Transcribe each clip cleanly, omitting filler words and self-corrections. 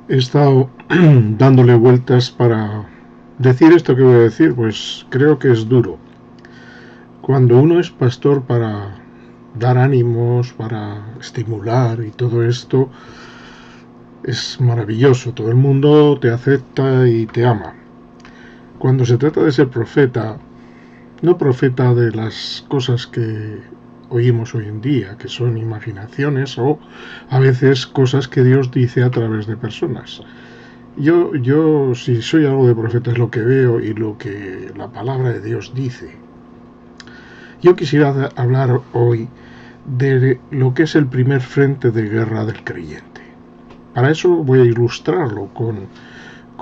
He estado dándole vueltas para decir esto que voy a decir, pues creo que es duro. Cuando uno es pastor para dar ánimos, para estimular y todo esto, es maravilloso. Todo el mundo te acepta y te ama. Cuando se trata de ser profeta, no profeta de las cosas que oímos hoy en día, que son imaginaciones o a veces cosas que Dios dice a través de personas. Si soy algo de profeta es lo que veo y lo que la palabra de Dios dice. Yo quisiera hablar hoy de lo que es el primer frente de guerra del creyente. Para eso voy a ilustrarlo con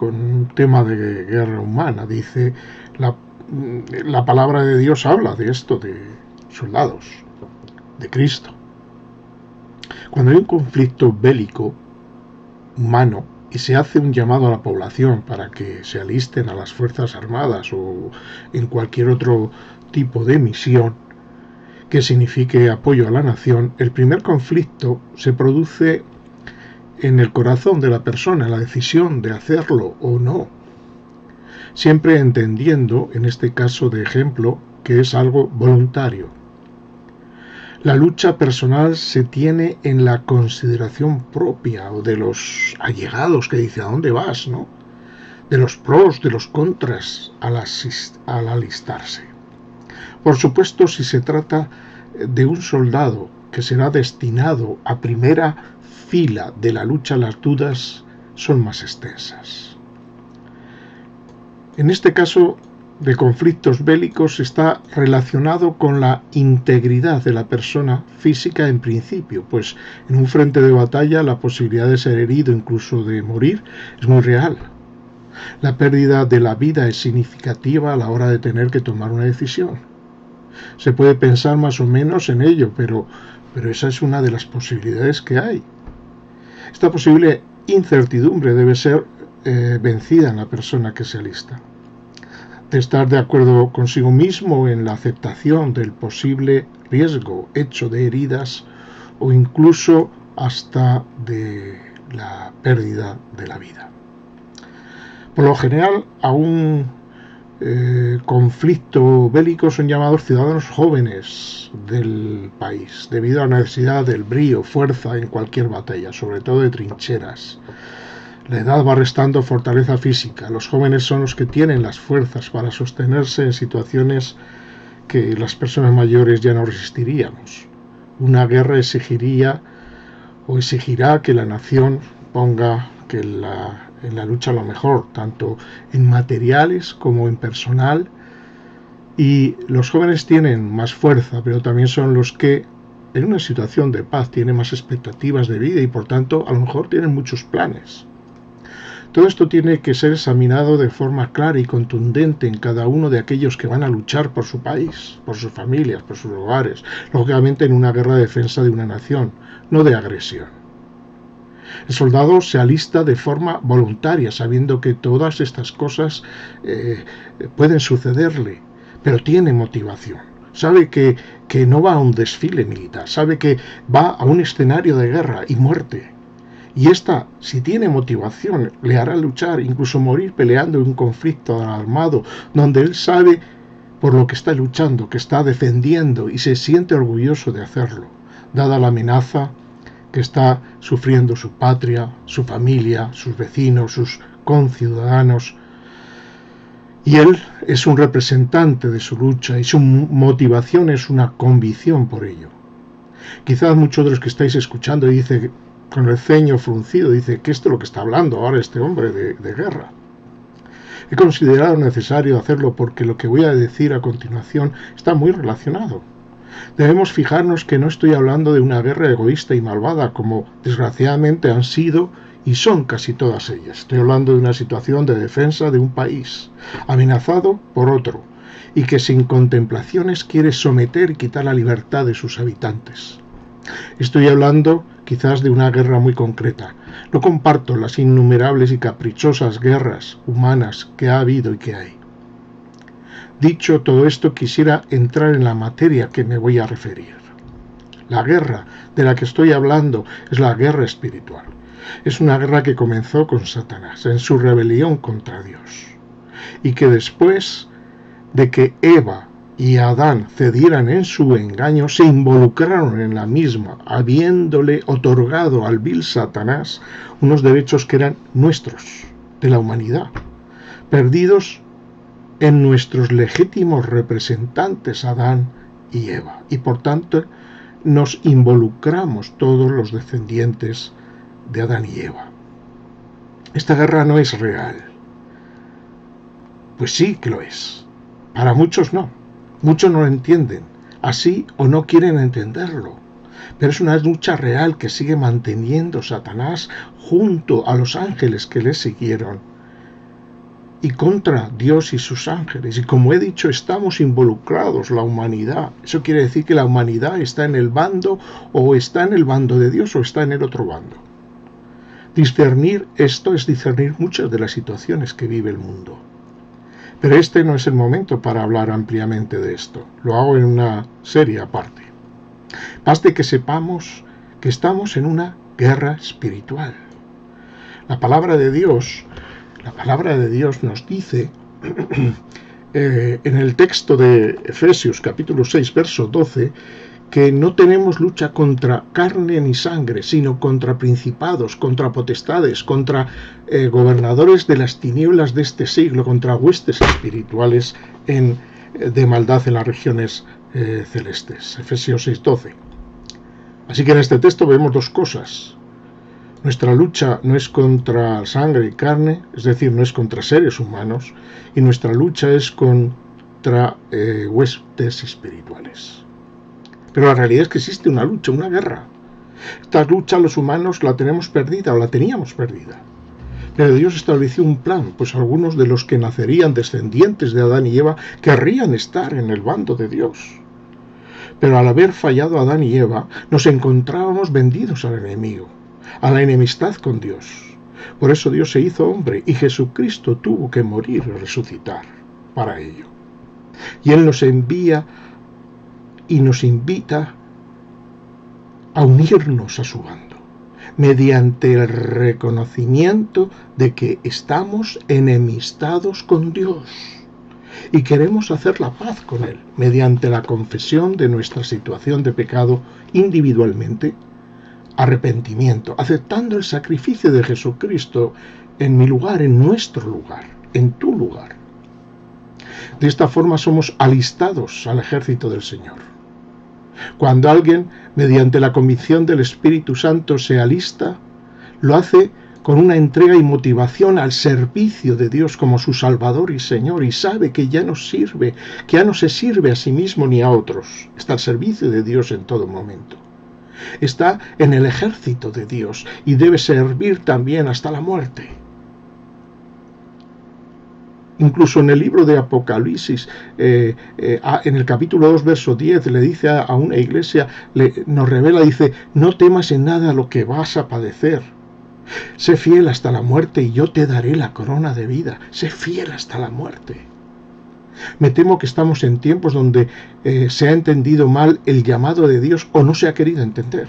un tema de guerra humana. Dice, la palabra de Dios habla de esto, de soldados, de Cristo. Cuando hay un conflicto bélico humano y se hace un llamado a la población para que se alisten a las Fuerzas Armadas o en cualquier otro tipo de misión que signifique apoyo a la nación, el primer conflicto se produce en el corazón de la persona, la decisión de hacerlo o no. Siempre entendiendo, en este caso de ejemplo, que es algo voluntario. La lucha personal se tiene en la consideración propia o de los allegados que dice, ¿a dónde vas? ¿No? De los pros, de los contras al alistarse. Por supuesto, si se trata de un soldado que será destinado a primera fila de la lucha, las dudas son más extensas. En este caso de conflictos bélicos está relacionado con la integridad de la persona física en principio, pues en un frente de batalla la posibilidad de ser herido, incluso de morir, es muy real. La pérdida de la vida es significativa a la hora de tener que tomar una decisión. Se puede pensar más o menos en ello, pero esa es una de las posibilidades que hay. Esta posible incertidumbre debe ser vencida en la persona que se alista. De estar de acuerdo consigo mismo en la aceptación del posible riesgo hecho de heridas o incluso hasta de la pérdida de la vida. Por lo general, a un conflicto bélico son llamados ciudadanos jóvenes del país, debido a la necesidad del brío, fuerza en cualquier batalla, sobre todo de trincheras. La edad va restando fortaleza física. Los jóvenes son los que tienen las fuerzas para sostenerse en situaciones que las personas mayores ya no resistiríamos. Una guerra exigirá que la nación ponga en la lucha lo mejor, tanto en materiales como en personal. Y los jóvenes tienen más fuerza, pero también son los que en una situación de paz tienen más expectativas de vida y por tanto a lo mejor tienen muchos planes. Todo esto tiene que ser examinado de forma clara y contundente en cada uno de aquellos que van a luchar por su país, por sus familias, por sus hogares, lógicamente en una guerra de defensa de una nación, no de agresión. El soldado se alista de forma voluntaria, sabiendo que todas estas cosas pueden sucederle, pero tiene motivación. Sabe que no va a un desfile militar, sabe que va a un escenario de guerra y muerte. Y esta, si tiene motivación, le hará luchar, incluso morir peleando en un conflicto armado, donde él sabe por lo que está luchando, que está defendiendo y se siente orgulloso de hacerlo, dada la amenaza que está sufriendo su patria, su familia, sus vecinos, sus conciudadanos. Y él es un representante de su lucha y su motivación es una convicción por ello. Quizás muchos de los que estáis escuchando dice con el ceño fruncido, dice que esto es lo que está hablando ahora este hombre de guerra. He considerado necesario hacerlo porque lo que voy a decir a continuación está muy relacionado. Debemos fijarnos que no estoy hablando de una guerra egoísta y malvada como desgraciadamente han sido y son casi todas ellas. Estoy hablando de una situación de defensa de un país amenazado por otro y que sin contemplaciones quiere someter y quitar la libertad de sus habitantes. Estoy hablando quizás de una guerra muy concreta. No comparto las innumerables y caprichosas guerras humanas que ha habido y que hay. Dicho todo esto, quisiera entrar en la materia que me voy a referir. La guerra de la que estoy hablando es la guerra espiritual. Es una guerra que comenzó con Satanás, en su rebelión contra Dios, y que después de que Eva y Adán cedieran en su engaño, se involucraron en la misma, habiéndole otorgado al vil Satanás unos derechos que eran nuestros, de la humanidad, perdidos en nuestros legítimos representantes Adán y Eva, y por tanto nos involucramos todos los descendientes de Adán y Eva. Esta guerra no es real. Pues sí que lo es. Para muchos no. Muchos no lo entienden, así o no quieren entenderlo. Pero es una lucha real que sigue manteniendo Satanás junto a los ángeles que le siguieron y contra Dios y sus ángeles. Y como he dicho, estamos involucrados, la humanidad. Eso quiere decir que la humanidad está en el bando, o está en el bando de Dios, o está en el otro bando. Discernir esto es discernir muchas de las situaciones que vive el mundo. Pero este no es el momento para hablar ampliamente de esto. Lo hago en una serie aparte. Baste que sepamos que estamos en una guerra espiritual. La palabra de Dios nos dice en el texto de Efesios capítulo 6, verso 12, que no tenemos lucha contra carne ni sangre, sino contra principados, contra potestades, contra gobernadores de las tinieblas de este siglo, contra huestes espirituales de maldad en las regiones celestes. Efesios 6:12. Así que en este texto vemos dos cosas. Nuestra lucha no es contra sangre y carne, es decir, no es contra seres humanos, y nuestra lucha es contra huestes espirituales. Pero la realidad es que existe una lucha, una guerra. Esta lucha los humanos la tenemos perdida, o la teníamos perdida. Pero Dios estableció un plan, pues algunos de los que nacerían descendientes de Adán y Eva querrían estar en el bando de Dios. Pero al haber fallado Adán y Eva, nos encontrábamos vendidos al enemigo, a la enemistad con Dios. Por eso Dios se hizo hombre y Jesucristo tuvo que morir y resucitar para ello. Y Él nos envía y nos invita a unirnos a su bando, mediante el reconocimiento de que estamos enemistados con Dios y queremos hacer la paz con Él, mediante la confesión de nuestra situación de pecado individualmente, arrepentimiento, aceptando el sacrificio de Jesucristo en mi lugar, en nuestro lugar, en tu lugar. De esta forma somos alistados al ejército del Señor. Cuando alguien, mediante la convicción del Espíritu Santo, se alista, lo hace con una entrega y motivación al servicio de Dios como su Salvador y Señor, y sabe que ya no sirve, que ya no se sirve a sí mismo ni a otros. Está al servicio de Dios en todo momento. Está en el ejército de Dios y debe servir también hasta la muerte. Incluso en el libro de Apocalipsis, en el capítulo 2, verso 10, le dice a una iglesia, nos revela, dice, no temas en nada lo que vas a padecer. Sé fiel hasta la muerte y yo te daré la corona de vida. Sé fiel hasta la muerte. Me temo que estamos en tiempos donde se ha entendido mal el llamado de Dios o no se ha querido entender.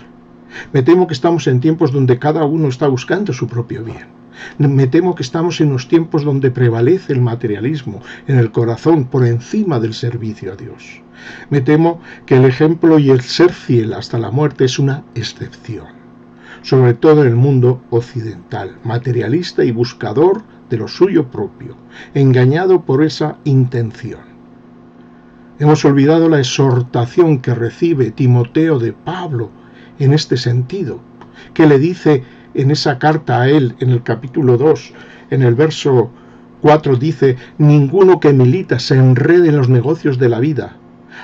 Me temo que estamos en tiempos donde cada uno está buscando su propio bien. Me temo que estamos en unos tiempos donde prevalece el materialismo en el corazón por encima del servicio a Dios. Me temo que el ejemplo y el ser fiel hasta la muerte es una excepción, sobre todo en el mundo occidental, materialista y buscador de lo suyo propio, engañado por esa intención. Hemos olvidado la exhortación que recibe Timoteo de Pablo en este sentido, que le dice en esa carta a él, en el capítulo 2, en el verso 4, dice, ninguno que milita se enrede en los negocios de la vida,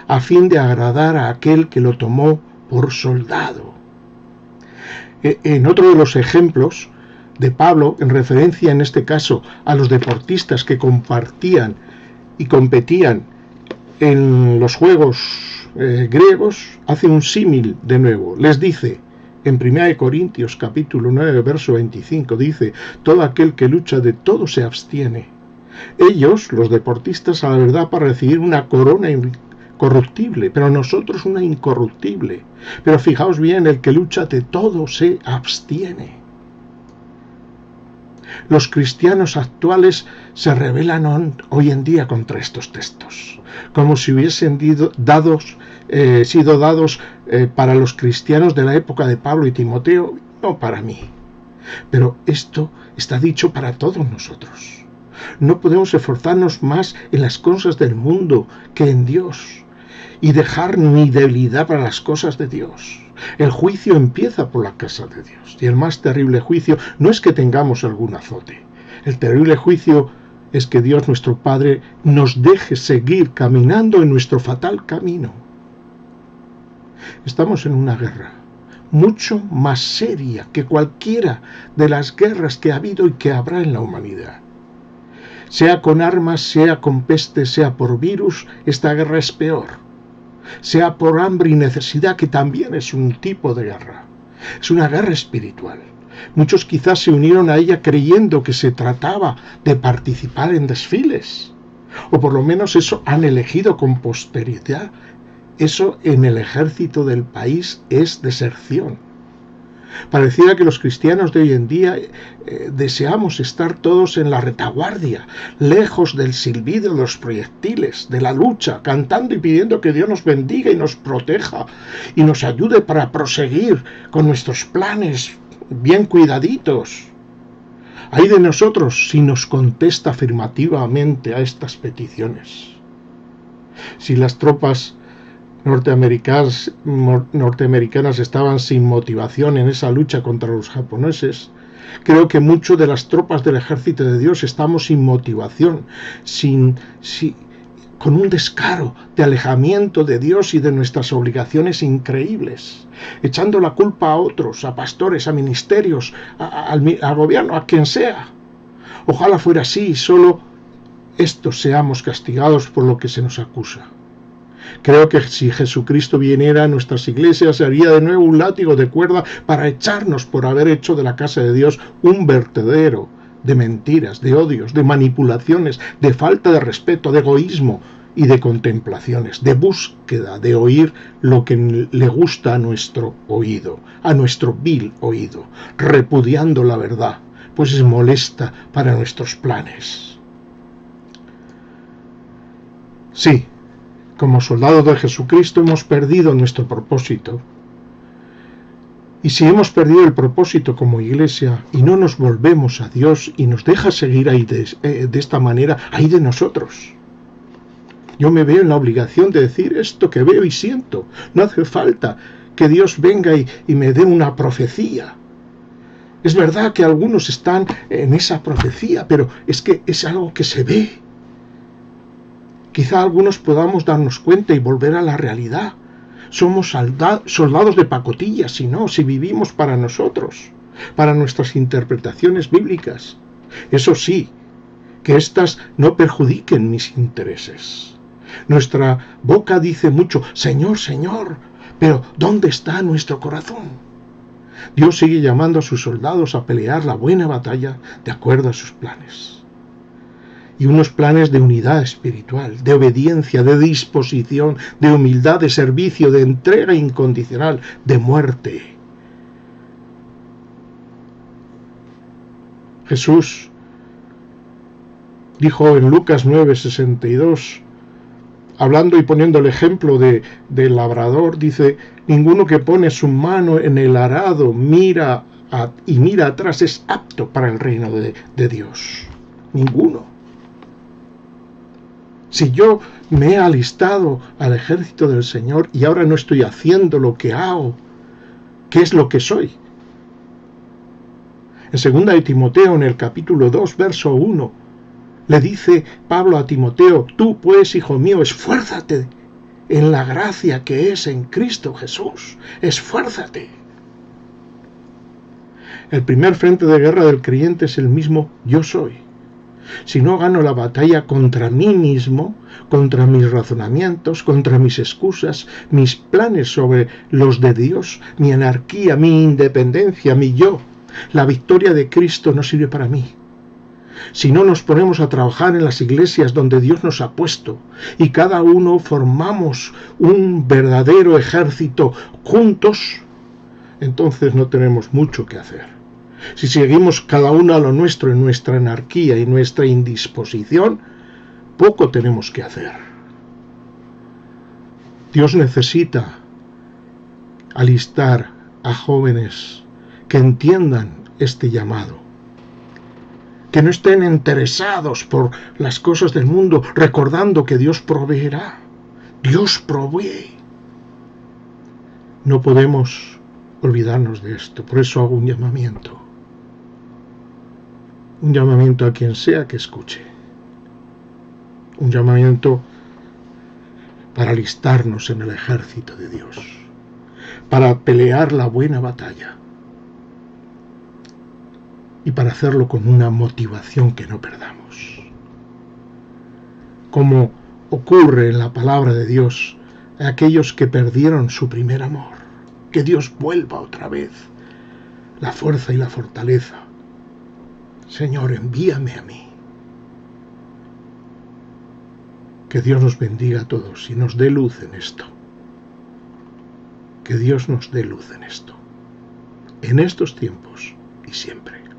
a fin de agradar a aquel que lo tomó por soldado. En otro de los ejemplos de Pablo, en referencia en este caso a los deportistas que compartían y competían en los juegos griegos, hace un símil de nuevo. Les dice, en 1 Corintios capítulo 9, verso 25, dice, todo aquel que lucha de todo se abstiene. Ellos, los deportistas, a la verdad, para recibir una corona corruptible, pero nosotros una incorruptible. Pero fijaos bien, el que lucha de todo se abstiene. Los cristianos actuales se rebelan hoy en día contra estos textos, como si hubiesen sido dados para los cristianos de la época de Pablo y Timoteo, no para mí. Pero esto está dicho para todos nosotros. No podemos esforzarnos más en las cosas del mundo que en Dios y dejar mi debilidad para las cosas de Dios. El juicio empieza por la casa de Dios, y el más terrible juicio no es que tengamos algún azote. El terrible juicio es que Dios nuestro Padre nos deje seguir caminando en nuestro fatal camino. Estamos en una guerra mucho más seria que cualquiera de las guerras que ha habido y que habrá en la humanidad. Sea con armas, sea con peste, sea por virus, esta guerra es peor. Sea por hambre y necesidad, que también es un tipo de guerra. Es una guerra espiritual. Muchos quizás se unieron a ella creyendo que se trataba de participar en desfiles, o por lo menos eso han elegido con posterioridad. Eso en el ejército del país es deserción. Pareciera que los cristianos de hoy en día deseamos estar todos en la retaguardia, lejos del silbido de los proyectiles, de la lucha, cantando y pidiendo que Dios nos bendiga y nos proteja y nos ayude para proseguir con nuestros planes bien cuidaditos. Ay de nosotros si nos contesta afirmativamente a estas peticiones. Si las tropas norteamericanas estaban sin motivación en esa lucha contra los japoneses, creo que muchas de las tropas del ejército de Dios estamos sin motivación, con un descaro de alejamiento de Dios y de nuestras obligaciones increíbles, echando la culpa a otros, a pastores, a ministerios, al gobierno, a quien sea. Ojalá fuera así y solo estos seamos castigados por lo que se nos acusa. Creo que si Jesucristo viniera a nuestras iglesias, sería de nuevo un látigo de cuerda para echarnos por haber hecho de la casa de Dios un vertedero de mentiras, de odios, de manipulaciones, de falta de respeto, de egoísmo y de contemplaciones, de búsqueda de oír lo que le gusta a nuestro oído, a nuestro vil oído, repudiando la verdad, pues es molesta para nuestros planes. Sí, como soldados de Jesucristo hemos perdido nuestro propósito. Y si hemos perdido el propósito como iglesia y no nos volvemos a Dios y nos deja seguir ahí de esta manera, ahí de nosotros. Yo me veo en la obligación de decir esto que veo y siento. No hace falta que Dios venga y me dé una profecía. Es verdad que algunos están en esa profecía, pero es que es algo que se ve. Quizá algunos podamos darnos cuenta y volver a la realidad. Somos soldados de pacotilla, si vivimos para nosotros, para nuestras interpretaciones bíblicas. Eso sí, que éstas no perjudiquen mis intereses. Nuestra boca dice mucho, Señor, Señor, pero ¿dónde está nuestro corazón? Dios sigue llamando a sus soldados a pelear la buena batalla de acuerdo a sus planes. Y unos planes de unidad espiritual, de obediencia, de disposición, de humildad, de servicio, de entrega incondicional, de muerte. Jesús dijo en Lucas 9:62, hablando y poniendo el ejemplo del labrador, dice, ninguno que pone su mano en el arado mira atrás es apto para el reino de Dios. Ninguno. Si yo me he alistado al ejército del Señor y ahora no estoy haciendo lo que hago, ¿qué es lo que soy? En 2 de Timoteo, en el capítulo 2, verso 1, le dice Pablo a Timoteo, tú pues, hijo mío, esfuérzate en la gracia que es en Cristo Jesús. Esfuérzate. El primer frente de guerra del creyente es el mismo yo soy. Si no gano la batalla contra mí mismo, contra mis razonamientos, contra mis excusas, mis planes sobre los de Dios, mi anarquía, mi independencia, mi yo, la victoria de Cristo no sirve para mí. Si no nos ponemos a trabajar en las iglesias donde Dios nos ha puesto y cada uno formamos un verdadero ejército juntos, entonces no tenemos mucho que hacer. Si seguimos cada uno a lo nuestro en nuestra anarquía y nuestra indisposición, poco tenemos que hacer. Dios necesita alistar a jóvenes que entiendan este llamado, que no estén interesados por las cosas del mundo, recordando que Dios proveerá. Dios provee. No podemos olvidarnos de esto, por eso hago un llamamiento a quien sea que escuche, un llamamiento para alistarnos en el ejército de Dios, para pelear la buena batalla y para hacerlo con una motivación que no perdamos. Como ocurre en la palabra de Dios a aquellos que perdieron su primer amor, que Dios vuelva otra vez la fuerza y la fortaleza. Señor, envíame a mí. Que Dios nos bendiga a todos y nos dé luz en esto. Que Dios nos dé luz en esto. En estos tiempos y siempre.